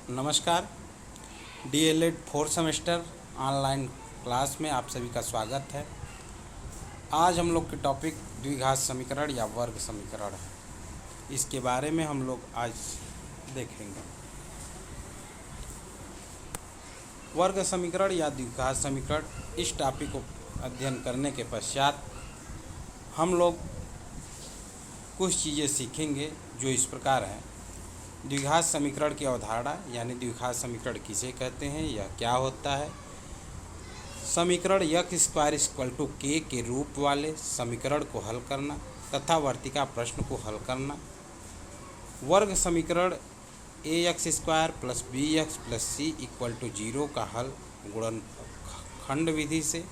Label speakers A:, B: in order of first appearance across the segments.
A: नमस्कार। DElEd 4 semester online class में आप सभी का स्वागत है। आज हम लोग के टॉपिक द्विघात समीकरण या वर्ग समीकरण है। इसके बारे में हम लोग आज देखेंगे। वर्ग समीकरण या द्विघात समीकरण, इस टॉपिक को अध्ययन करने के पश्चात हम लोग कुछ चीज़ें सीखेंगे जो इस प्रकार हैं। द्विघात समीकरण की अवधारणा यानी द्विघात समीकरण किसे कहते हैं, यह क्या होता है। समीकरण x² = k के रूप वाले समीकरण को हल करना तथा वर्तिका प्रश्न को हल करना। वर्ग समीकरण ax² + bx + c = 0 का हल गुणनखंड विधि से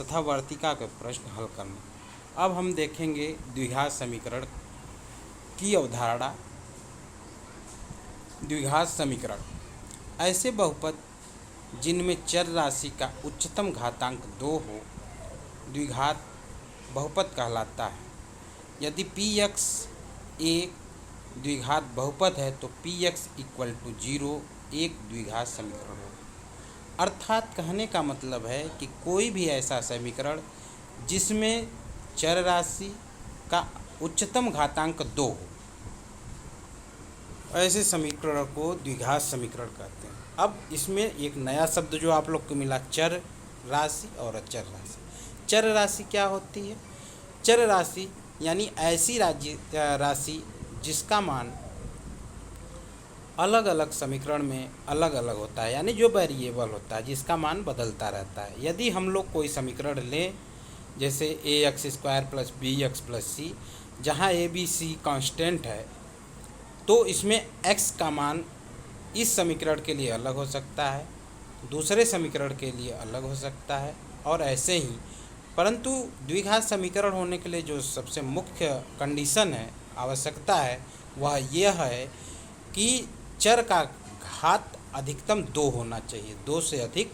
A: तथा वर्तिका के प्रश्न हल करना। अब हम देखेंगे द्विघात समीकरण की अवधारणा। द्विघात समीकरण ऐसे बहुपद जिनमें चर राशि का उच्चतम घातांक 2 हो द्विघात बहुपद कहलाता है। यदि px एक द्विघात बहुपद है तो px = 0 एक द्विघात समीकरण हो। अर्थात कहने का मतलब है कि कोई भी ऐसा समीकरण जिसमें चर राशि का उच्चतम घातांक 2 हो, ऐसे समीकरण को द्विघात समीकरण कहते हैं। अब इसमें एक नया शब्द जो आप लोग को मिला, चर राशि और अचर राशि। चर राशि क्या होती है? चर राशि यानी ऐसी राशि जिसका मान अलग अलग समीकरण में अलग अलग होता है, यानी जो वेरिएबल होता है जिसका मान बदलता रहता है। यदि हम लोग कोई समीकरण लें जैसे ax² + bx + c, जहाँ a b c कांस्टेंट है, तो इसमें x का मान इस समीकरण के लिए अलग हो सकता है, दूसरे समीकरण के लिए अलग हो सकता है और ऐसे ही। परंतु द्विघात समीकरण होने के लिए जो सबसे मुख्य कंडीशन है, आवश्यकता है, वह यह है कि चर का घात अधिकतम 2 होना चाहिए, 2 से अधिक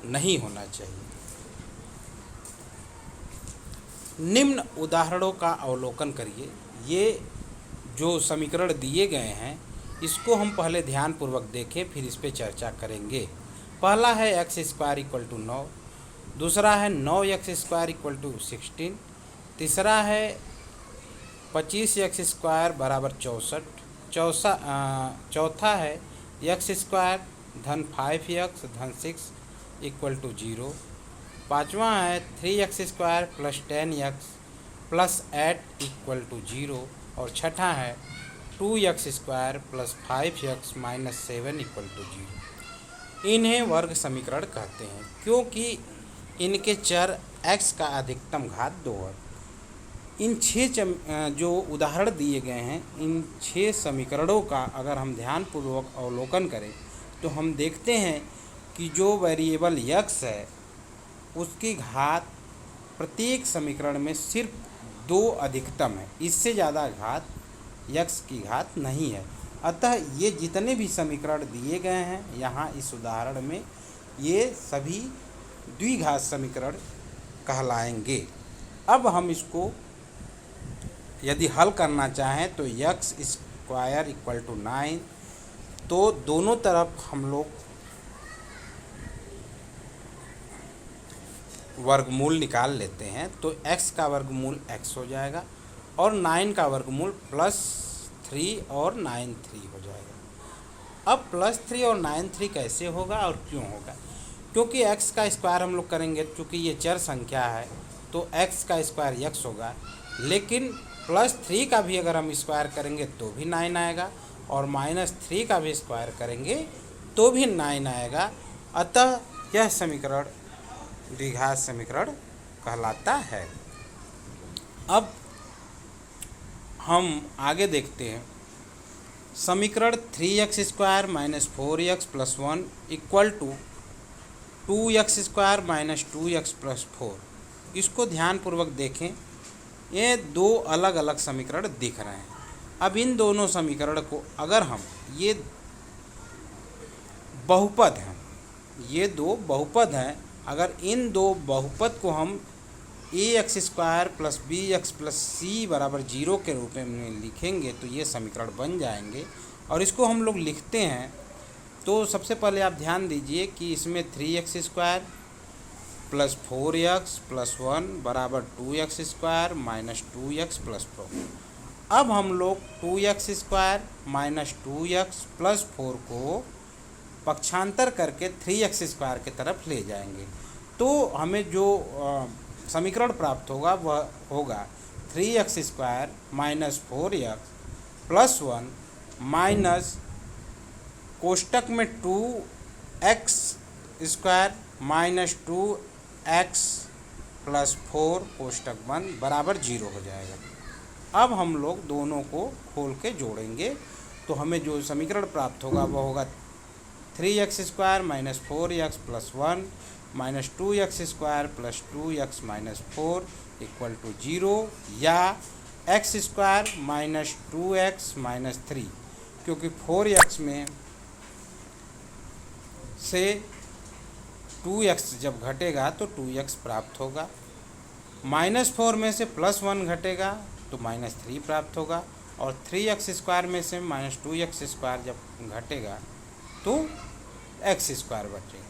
A: नहीं होना चाहिए। निम्न उदाहरणों का अवलोकन करिए। ये जो समीकरण दिए गए हैं इसको हम पहले ध्यानपूर्वक देखें, फिर इस पे चर्चा करेंगे। पहला है x² = 9, दूसरा है 9x² = 16, तीसरा है 25x² = 64, चौथा है x² - 5x - 6 = 0, पाँचवा है 3x² + 10x + 8 = 0 और छठा है 2x² + 5x - 7 = 0। इन्हें वर्ग समीकरण कहते हैं क्योंकि इनके चर x का अधिकतम घात 2 है। इन 6 जो उदाहरण दिए गए हैं, इन 6 समीकरणों का अगर हम ध्यानपूर्वक अवलोकन करें तो हम देखते हैं कि जो वेरिएबल x है उसकी घात प्रत्येक समीकरण में सिर्फ 2 अधिकतम है, इससे ज़्यादा घात x की घात नहीं है। अतः ये जितने भी समीकरण दिए गए हैं यहाँ इस उदाहरण में, ये सभी द्विघात समीकरण कहलाएंगे। अब हम इसको यदि हल करना चाहें तो x² = 9, तो दोनों तरफ हम लोग वर्गमूल निकाल लेते हैं। तो x का वर्गमूल x हो जाएगा और 9 का वर्गमूल +3 और 9 3 हो जाएगा। अब +3 और 9 3 कैसे होगा और क्यों होगा? क्योंकि x का स्क्वायर हम लोग करेंगे, क्योंकि ये चर संख्या है तो x का स्क्वायर x होगा, लेकिन +3 का भी अगर हम स्क्वायर करेंगे तो भी 9 आएगा और -3 का भी स्क्वायर करेंगे तो भी 9 आएगा। अतः यह समीकरण द्विघात समीकरण कहलाता है। अब हम आगे देखते हैं। समीकरण 3x² - 4x + 1 = 2x² - 2x + 4। इसको ध्यानपूर्वक देखें, ये 2 अलग अलग समीकरण दिख रहे हैं। अब इन दोनों समीकरण को अगर हम, ये बहुपद हैं, ये 2 बहुपद हैं, अगर इन 2 बहुपद को हम ax² + bx + c = 0 के रूप में लिखेंगे तो ये समीकरण बन जाएंगे। और इसको हम लोग लिखते हैं तो सबसे पहले आप ध्यान दीजिए कि इसमें 3x² प्लस 4x प्लस 1 बराबर 2x² माइनस 2x प्लस 4। अब हम लोग 2x² माइनस 2x प्लस 4 को पक्षांतर करके 3x² की तरफ ले जाएंगे, तो हमें जो समीकरण प्राप्त होगा वह होगा 3x² minus 4x plus 1 minus कोष्टक में 2x² माइनस 2x प्लस 4 कोष्टक बंद बराबर 0 हो जाएगा। अब हम लोग दोनों को खोल के जोड़ेंगे तो हमें जो समीकरण प्राप्त होगा वह होगा 3x² minus 4x plus 1 minus 2x² plus 2x minus 4 equal to 0, या x² माइनस 2x माइनस 3, क्योंकि 4x में से 2x जब घटेगा तो 2x प्राप्त होगा, माइनस 4 में से प्लस 1 घटेगा तो माइनस 3 प्राप्त होगा, और 3x² में से माइनस 2x² जब घटेगा तो x² बचेगा।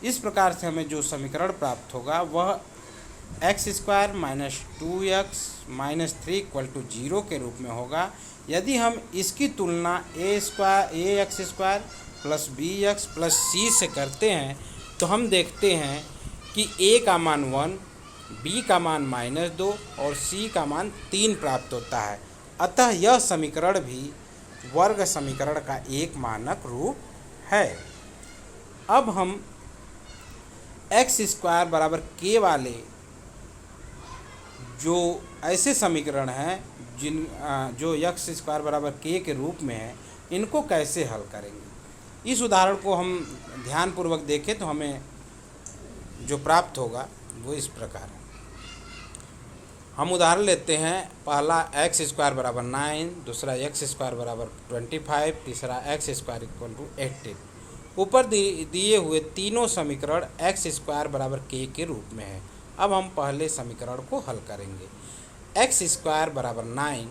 A: इस प्रकार से हमें जो समीकरण प्राप्त होगा वह x² minus 2x minus 3 equal to 0 के रूप में होगा। यदि हम इसकी तुलना ax² plus bx plus c से करते हैं तो हम देखते हैं कि a का मान 1, b का मान -2 और c का मान 3 प्राप्त होता है। अतः यह समीकरण भी वर्ग समीकरण का एक मानक रूप है। अब हम x² बराबर k वाले जो ऐसे समीकरण हैं जो x² बराबर k के रूप में है, इनको कैसे हल करेंगे। इस उदाहरण को हम ध्यानपूर्वक देखें तो हमें जो प्राप्त होगा वो इस प्रकार है। हम उदाहरण लेते हैं, पहला x² बराबर 9, दूसरा x² बराबर 25, तीसरा x² इक्वल टू 18। ऊपर दिए हुए तीनों समीकरण x² बराबर k के रूप में है। अब हम पहले समीकरण को हल करेंगे। x² बराबर 9,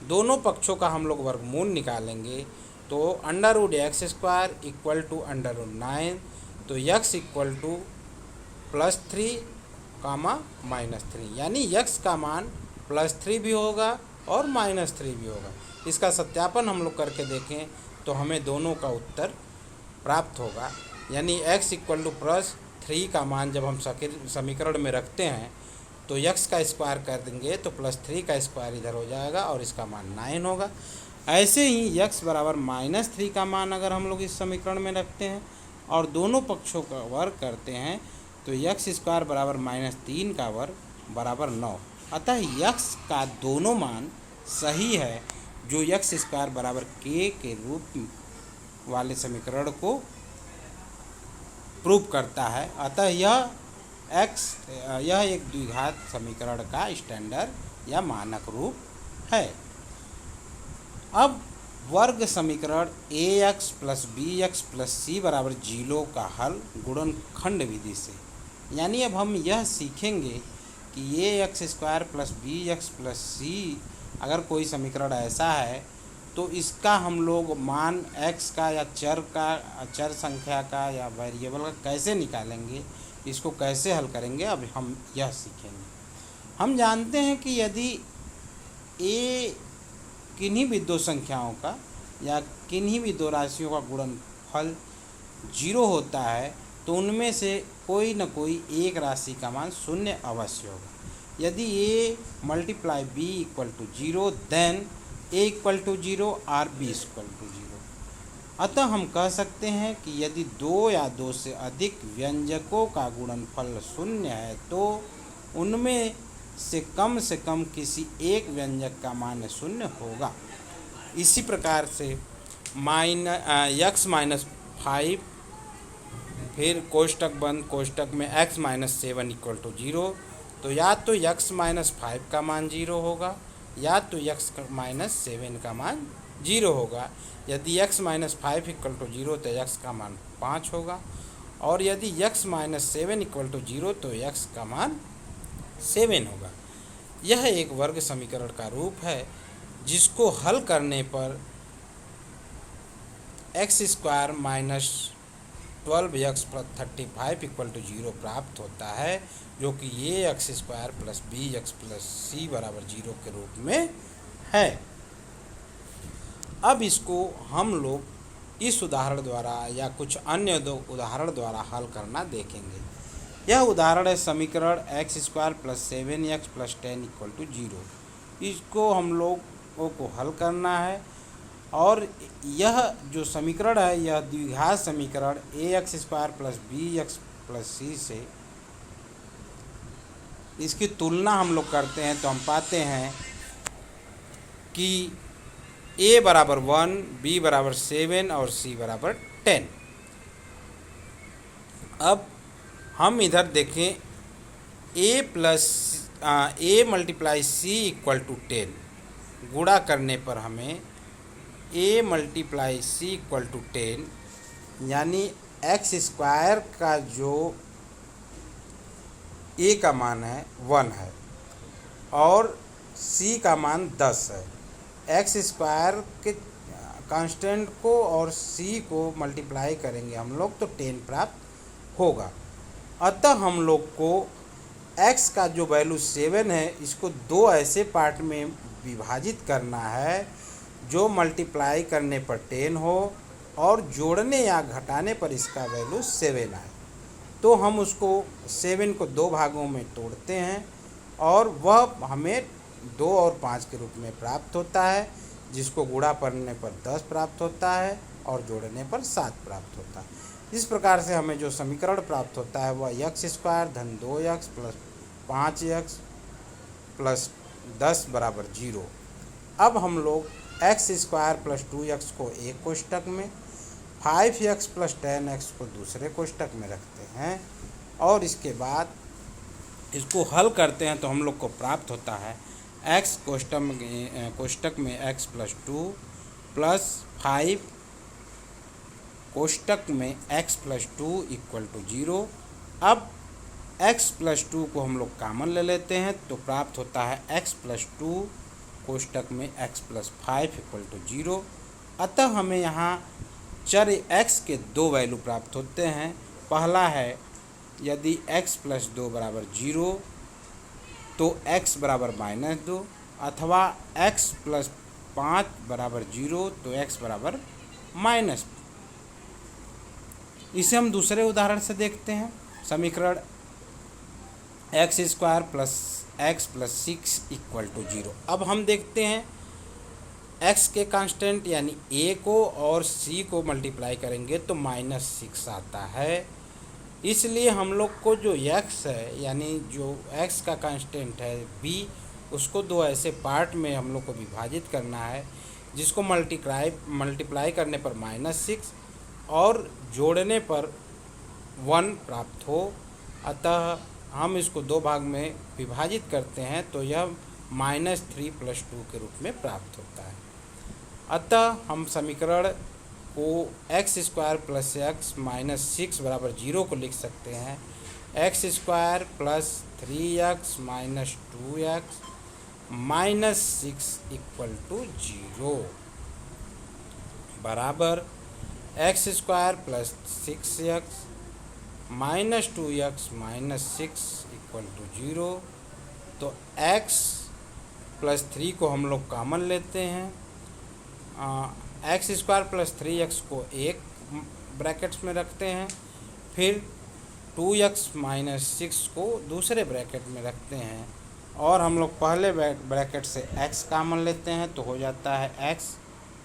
A: दोनों पक्षों का हम लोग वर्गमूल निकालेंगे तो √x² इक्वल टू √9, तो x इक्वल टू +3 -3, यानी x का मान +3 भी होगा और -3 भी होगा। इसका सत्यापन हम लोग करके देखें तो हमें दोनों का उत्तर प्राप्त होगा, यानी x इक्वल टू +3 का मान जब हम समीकरण में रखते हैं तो x का स्क्वायर कर देंगे तो +3 का स्क्वायर इधर हो जाएगा और इसका मान 9 होगा। ऐसे ही x बराबर -3 का मान अगर हम लोग इस समीकरण में रखते हैं और दोनों पक्षों का वर्ग करते हैं तो x² बराबर -3 का वर्ग बराबर 9। अतः x का दोनों मान सही है जो x² बराबर k के रूप वाले समीकरण को प्रूव करता है। अतः यह एक द्विघात समीकरण का स्टैंडर्ड या मानक रूप है। अब वर्ग समीकरण ax plus bx plus c बराबर 0 का हल गुणनखंड विधि से, यानी अब हम यह सीखेंगे कि ax² plus bx plus c अगर कोई समीकरण ऐसा है तो इसका हम लोग मान x का या चर संख्या का या वेरिएबल का कैसे निकालेंगे, इसको कैसे हल करेंगे, अब हम यह सीखेंगे। हम जानते हैं कि यदि a किन्हीं भी दो संख्याओं का या किन्हीं भी दो राशियों का गुणनफल 0 होता है तो उनमें से कोई न कोई एक राशि का मान 0 अवश्य होगा। यदि a multiply b equal to 0 then a equal to 0 और b इक्वल टू 0। अतः हम कह सकते हैं कि यदि दो या दो से अधिक व्यंजकों का गुणनफल 0 है तो उनमें से कम किसी एक व्यंजक का मान 0 होगा। इसी प्रकार से x -5, फिर कोष्टक बंद, कोष्टक में x -7 इक्वल टू 0, तो या तो x -5 का मान 0 होगा या तो x -7 का मान 0 होगा। यदि x -5 इक्वल टू 0 तो x का मान 5 होगा, और यदि x -7 इक्वल टू 0 तो x का मान 7 होगा। यह एक वर्ग समीकरण का रूप है जिसको हल करने पर x square minus 12x plus 35 equal to 0 प्राप्त होता है, जो कि ये x square plus B x plus C बराबर 0 के रूप में है। अब इसको हम लोग इस उदाहरण द्वारा या कुछ अन्य दो उदाहरण द्वारा हल करना देखेंगे। यह उदाहरण है समीकरण एक्स स्क्वायर प्लस 7x प्लस 10 इक्वल टू 0। इसको हम लोगों को हल करना है, और यह जो समीकरण है यह द्विघात समीकरण A x square plus B x plus C से इसकी तुलना हम लोग करते हैं तो हम पाते हैं कि ए बराबर 1, बी बराबर 7 और सी बराबर 10। अब हम इधर देखें A multiply C equal to 10 गुणा करने पर हमें A multiply C equal to 10 यानी एक्स स्क्वायर का जो ए का मान है 1 है और सी का मान 10 है। एक्स स्क्वायर के कांस्टेंट को और सी को मल्टीप्लाई करेंगे हम लोग तो 10 प्राप्त होगा। अतः हम लोग को एक्स का जो वैल्यू 7 है इसको दो ऐसे पार्ट में विभाजित करना है जो मल्टीप्लाई करने पर 10 हो और जोड़ने या घटाने पर इसका वैल्यू 7 आए। तो हम उसको 7 को दो भागों में तोड़ते हैं और वह हमें 2 और 5 के रूप में प्राप्त होता है, जिसको गुणा करने पर 10 प्राप्त होता है और जोड़ने पर 7 प्राप्त होता है। इस प्रकार से हमें जो समीकरण प्राप्त होता है वह एक्स स्क्वायर धन 2x प्लस 5x प्लस 10 बराबर 0। अब हम लोग एक्स स्क्वायर प्लस 2x को एक कोष्टक में, 5x प्लस 10x को दूसरे कोष्टक में रखते हैं और इसके बाद इसको हल करते हैं तो हम लोग को प्राप्त होता है x कोष्टक में x प्लस 2 प्लस 5 कोष्टक में x प्लस 2 इक्वल टू 0। अब x प्लस 2 को हम लोग कॉमन ले लेते हैं तो प्राप्त होता है x प्लस 2 कोष्टक में x प्लस 5 इक्वल टू 0। अतः हमें यहाँ चर x के दो वैल्यू प्राप्त होते हैं। पहला है यदि x प्लस 2 बराबर 0 तो x बराबर -2, अथवा x प्लस 5 बराबर 0 तो x बराबर -2। इसे हम दूसरे उदाहरण से देखते हैं। समीकरण x square plus x plus 6 equal to 0। अब हम देखते हैं x के कांस्टेंट यानी a को और c को मल्टीप्लाई करेंगे तो -6 आता है। इसलिए हम लोग को जो x है यानी जो x का कांस्टेंट है b, उसको दो ऐसे पार्ट में हम लोग को विभाजित करना है जिसको मल्टीप्लाई करने पर -6 और जोड़ने पर 1 प्राप्त हो। अतः हम इसको दो भाग में विभाजित करते हैं तो यह -3 प्लस 2 के रूप में प्राप्त होता है। अतः हम समीकरण को x square plus x minus 6 बराबर 0 को लिख सकते हैं x square plus 3x minus 2x minus 6 equal to 0 बराबर x square plus 6x minus 2x minus 6 equal to 0। तो x प्लस 3 को हम लोग कॉमन लेते हैं। एक्स स्क्वायर प्लस 3x को एक ब्रैकेट्स में रखते हैं, फिर 2x माइनस 6 को दूसरे ब्रैकेट में रखते हैं और हम लोग पहले ब्रैकेट से x कॉमन लेते हैं तो हो जाता है x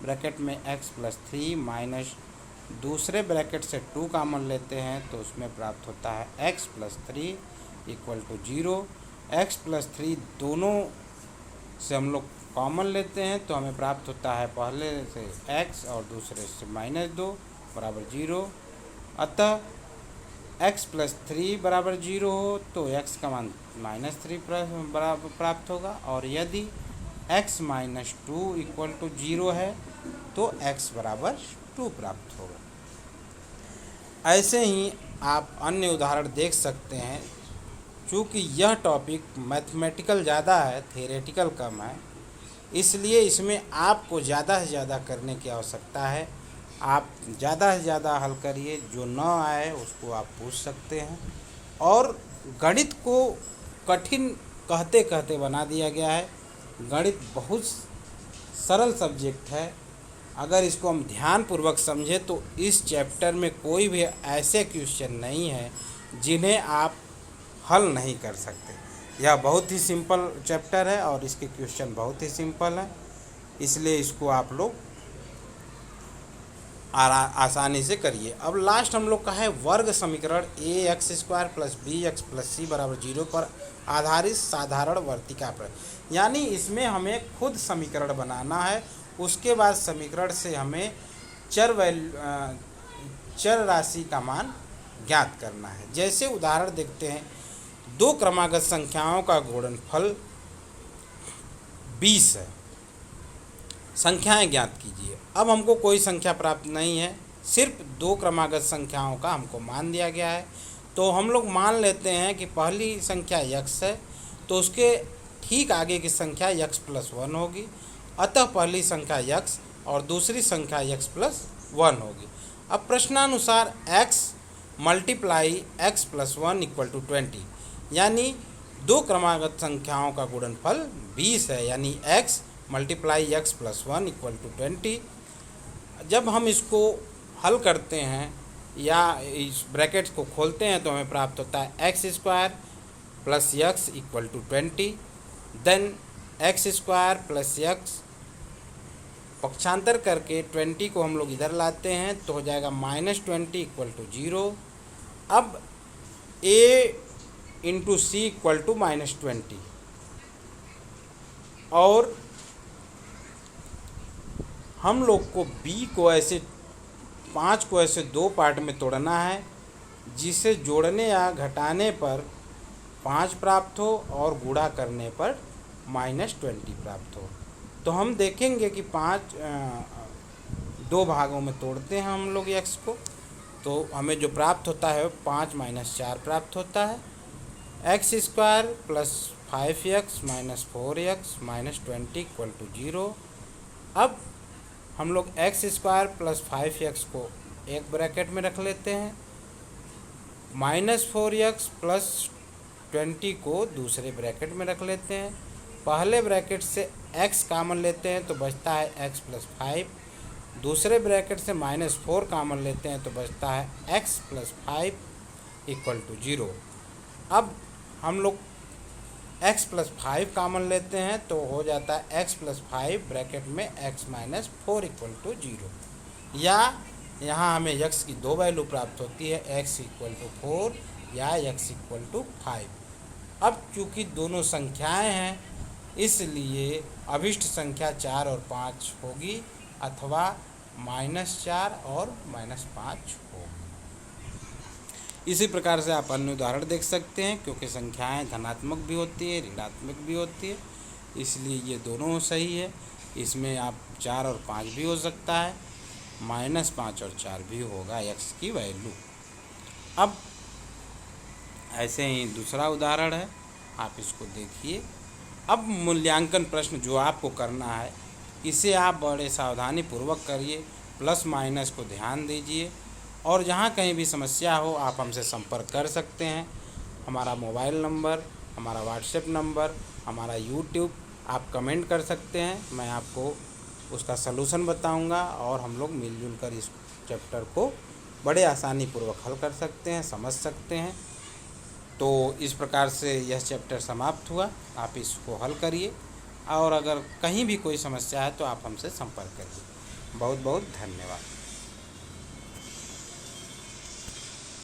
A: ब्रैकेट में x प्लस 3 माइनस दूसरे ब्रैकेट से 2 कॉमन लेते हैं तो उसमें प्राप्त होता है x plus 3 equal to 0। x plus 3 दोनों से हम लोग कॉमन लेते हैं तो हमें प्राप्त होता है पहले से x और दूसरे से -2 बराबर 0। अतः x प्लस 3 बराबर 0 हो तो x का मान -3 बराबर प्राप्त होगा, और यदि x माइनस 2 इक्वल टू 0 है तो x बराबर 2 प्राप्त होगा। ऐसे ही आप अन्य उदाहरण देख सकते हैं। चूँकि यह टॉपिक मैथमेटिकल ज़्यादा है, थ्योरेटिकल कम है, इसलिए इसमें आपको ज़्यादा से ज़्यादा करने की आवश्यकता है। आप ज़्यादा से ज़्यादा हल करिए, जो न आए उसको आप पूछ सकते हैं। और गणित को कठिन कहते कहते बना दिया गया है। गणित बहुत सरल सब्जेक्ट है। अगर इसको हम ध्यानपूर्वक समझें तो इस चैप्टर में कोई भी ऐसे क्वेश्चन नहीं है जिन्हें आप हल नहीं कर सकते। यह बहुत ही सिंपल चैप्टर है और इसके क्वेश्चन बहुत ही सिंपल हैं, इसलिए इसको आप लोग आसानी से करिए। अब लास्ट हम लोग का है वर्ग समीकरण ax² + bx + c = 0 पर आधारित साधारण वर्तिका प्रश्न। यानी इसमें हमें खुद समीकरण बनाना है, उसके बाद समीकरण से हमें चर राशि का मान ज्ञात करना है। जैसे उदाहरण देखते हैं, दो क्रमागत संख्याओं का गुणनफल 20 है, संख्याएं ज्ञात कीजिए। अब हमको कोई संख्या प्राप्त नहीं है, सिर्फ दो क्रमागत संख्याओं का हमको मान दिया गया है। तो हम लोग मान लेते हैं कि पहली संख्या x है, तो उसके ठीक आगे की संख्या x + 1 होगी। अतः पहली संख्या x और दूसरी संख्या x + 1 होगी। अब प्रश्नानुसार x × x + 1 = 20, यानी दो क्रमागत संख्याओं का गुणनफल 20 है, यानी x × x + 1 = 20। जब हम इसको हल करते हैं या इस ब्रैकेट को खोलते हैं तो हमें प्राप्त होता है x² + x = 20। Then x² + x पक्षांतर करके 20 को हम लोग इधर लाते हैं तो हो जाएगा -20 = 0। अब a × c = -20 और हम लोग को पाँच को ऐसे दो पार्ट में तोड़ना है, जिसे जोड़ने या घटाने पर 5 प्राप्त हो और गुणा करने पर -20 प्राप्त हो। तो हम देखेंगे कि 5 दो भागों में तोड़ते हैं हम लोग x को, तो हमें जो प्राप्त होता है 5 - 4 प्राप्त होता है। x² + 5x - 4x - 20 = 0। अब हम लोग x² + 5x को एक ब्रैकेट में रख लेते हैं, -4x + 20 को दूसरे ब्रैकेट में रख लेते हैं। पहले ब्रैकेट से x कॉमन लेते हैं तो बचता है x + 5, दूसरे ब्रैकेट से -4 कॉमन लेते हैं तो बचता है x + 5 = 0। अब हम लोग x + 5 कॉमन लेते हैं तो हो जाता है x + 5 ब्रैकेट में x - 4 = 0, या यहाँ हमें x की दो वैल्यू प्राप्त होती है, x = 4 या x = 5। अब चूँकि दोनों संख्याएं हैं इसलिए अभिष्ट संख्या 4 और 5 होगी, अथवा -4 और -5 होगी। इसी प्रकार से आप अन्य उदाहरण देख सकते हैं, क्योंकि संख्याएं धनात्मक भी होती है ऋणात्मक भी होती है, इसलिए ये दोनों सही है। इसमें आप 4 और 5 भी हो सकता है, -5 और 4 भी होगा x की वैल्यू। अब ऐसे ही दूसरा उदाहरण है, आप इसको देखिए। अब मूल्यांकन प्रश्न जो आपको करना है, इसे आप बड़े सावधानी पूर्वक करिए, प्लस माइनस को ध्यान दीजिए, और जहाँ कहीं भी समस्या हो आप हमसे संपर्क कर सकते हैं। हमारा मोबाइल नंबर, हमारा व्हाट्सएप नंबर, हमारा यूट्यूब, आप कमेंट कर सकते हैं, मैं आपको उसका सलूशन बताऊंगा और हम लोग मिलजुल कर इस चैप्टर को बड़े आसानी पूर्वक हल कर सकते हैं, समझ सकते हैं। तो इस प्रकार से यह चैप्टर समाप्त हुआ। आप इसको हल करिए, और अगर कहीं भी कोई समस्या है तो आप हमसे संपर्क करिए। बहुत बहुत धन्यवाद।